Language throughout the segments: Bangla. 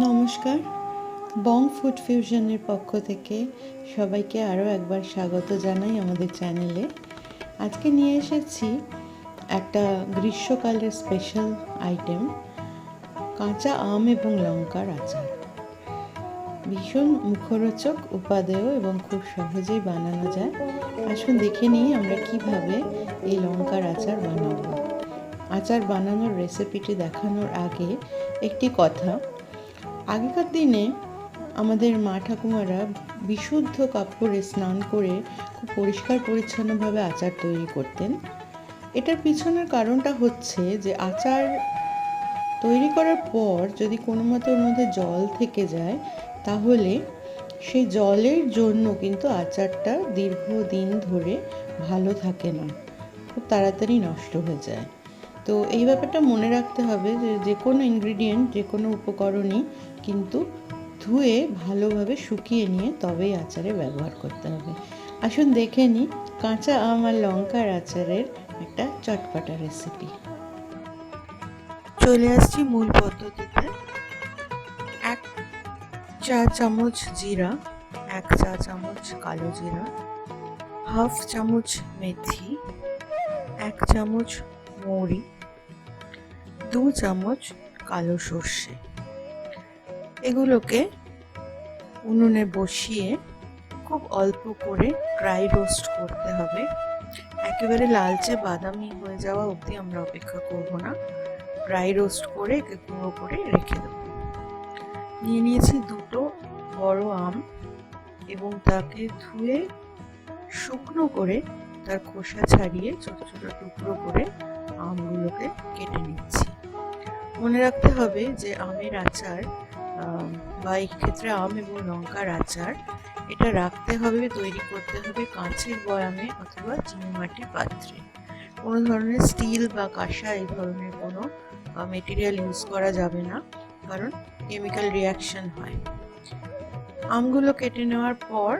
নমস্কার, বং ফুড ফিউশনের পক্ষ থেকে সবাইকে আরও একবার স্বাগত জানাই আমাদের চ্যানেলে। আজকে নিয়ে এসেছি একটা গ্রীষ্মকালের স্পেশাল আইটেম, কাঁচা আম এবং লঙ্কার আচার। ভীষণ মুখরোচক, উপাদেয় এবং খুব সহজেই বানানো যায়। আসুন দেখে নিই আমরা কিভাবে এই লঙ্কার আচার বানাবো। আচার বানানোর রেসিপিটি দেখানোর আগে একটি কথা, আগেকার দিনে আমাদের মা ঠাকুমারা বিশুদ্ধ কাপড়ে স্নান করে খুব পরিষ্কার পরিচ্ছন্নভাবে আচার তৈরি করতেন। এটার পিছনের কারণটা হচ্ছে যে আচার তৈরি করার পর যদি কোনো মতো ওর মধ্যে জল থেকে যায়, তাহলে সেই জলের জন্য কিন্তু আচারটা দীর্ঘদিন ধরে ভালো থাকে না, খুব তাড়াতাড়ি নষ্ট হয়ে যায়। তো এই ব্যাপারটা মনে রাখতে হবে যে যে কোনো ইনগ্রিডিয়েন্ট, যে কোনো উপকরণই কিন্তু ধুয়ে ভালোভাবে শুকিয়ে নিয়ে তবেই আচারে ব্যবহার করতে হবে। আসুন দেখে নিই কাঁচা আম আর লঙ্কার আচারের একটা চটপটা রেসিপি। চলে আসছি মূল পদ্ধতিতে। 1 চা চামচ জিরা, 1 চা চামচ কালো জিরা, হাফ চামচ মেথি, 1 চামচ মৌরি, 2 চামচ কালো সর্ষে। এগুলোকে উনুনে বসিয়ে খুব অল্প করে ড্রাই রোস্ট করতে হবে। একেবারে লালচে বাদামি হয়ে যাওয়া অবধি আমরা অপেক্ষা করব না, ড্রাই রোস্ট করে গুঁড়ো করে রেখে দেব। নিয়ে নিয়েছি 2টো বড় আম এবং তাকে ধুয়ে শুকনো করে তার খোসা ছাড়িয়ে ছোট ছোট টুকরো করে আমগুলোকে কেটে নিচ্ছি। মনে রাখতে হবে যে আমের আচার বা এই ক্ষেত্রে আম এবং লঙ্কার আচার, এটা রাখতে হবে, তৈরি করতে হবে কাঁচের বয়ামে অথবা চিনিমাটির পাত্রে। কোনো ধরনের স্টিল বা কাঁসা এই ধরনের কোনো মেটেরিয়াল ইউজ করা যাবে না, কারণ কেমিক্যাল রিয়াকশন হয়। আমগুলো কেটে নেওয়ার পর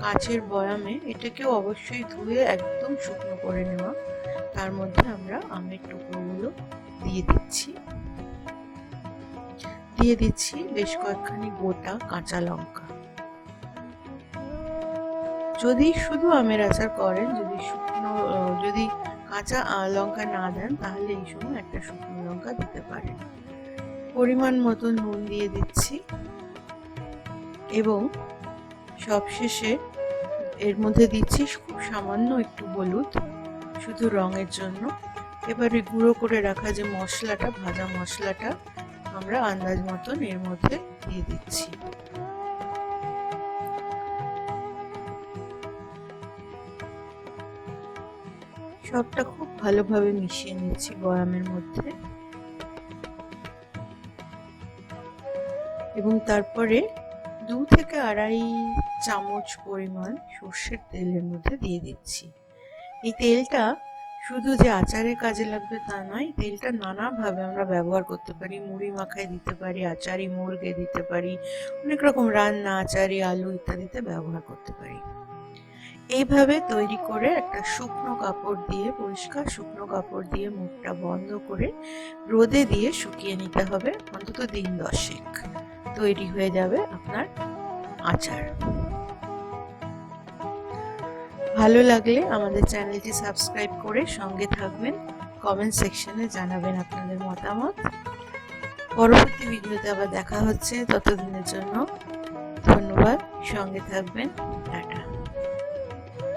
কাঁচের বয়ামে এটাকেও অবশ্যই ধুয়ে একদম শুকনো করে নেওয়া, তার মধ্যে আমরা আমের টুকরোগুলো দিয়ে দিচ্ছি বেশ কয়েকখানি গোটা কাঁচা লঙ্কা। যদি শুধু আমের আচার করেন, যদি কাঁচা লঙ্কা না দেন, তাহলে এই সময় একটা শুকনো লঙ্কা দিতে পারেন। পরিমাণ মতো নুন দিয়ে দিচ্ছি এবং সবশেষে এর মধ্যে দিচ্ছি খুব সামান্য একটু হলুদ, শুধু রঙের জন্য। এবারে গুঁড়ো করে রাখা যে মশলাটা, ভাজা মশলাটা আমরা আন্দাজ মতন এর মধ্যে দিয়ে দিচ্ছি। সবটা খুব ভালোভাবে মিশিয়ে নিচ্ছি বয়ামের মধ্যে এবং তারপরে 2 থেকে 2.5 চামচ পরিমাণ সর্ষের তেলের মধ্যে দিয়ে দিচ্ছি। এই তেলটা শুধু যে আচারের কাজে লাগবে তা নয়, তেলটা নানাভাবে আমরা ব্যবহার করতে পারি। মুড়ি মাখায় দিতে পারি, আচারি মুরগে দিতে পারি, অনেক রকম রান্না, আচারি আলু ইত্যাদিতে ব্যবহার করতে পারি। এইভাবে তৈরি করে একটা শুকনো কাপড় দিয়ে, পরিষ্কার শুকনো কাপড় দিয়ে মুখটা বন্ধ করে রোদে দিয়ে শুকিয়ে নিতে হবে অন্তত 1 দিন 10। তৈরি হয়ে যাবে আপনার আচার। ভালো লাগলে আমাদের চ্যানেলটি সাবস্ক্রাইব করে সঙ্গে থাকবেন। কমেন্ট সেকশনে জানাবেন আপনাদের মতামত। পরবর্তী ভিডিওতে আবার দেখা হচ্ছে, ততদিনের জন্য ধন্যবাদ। সঙ্গে থাকবেন। টাটা।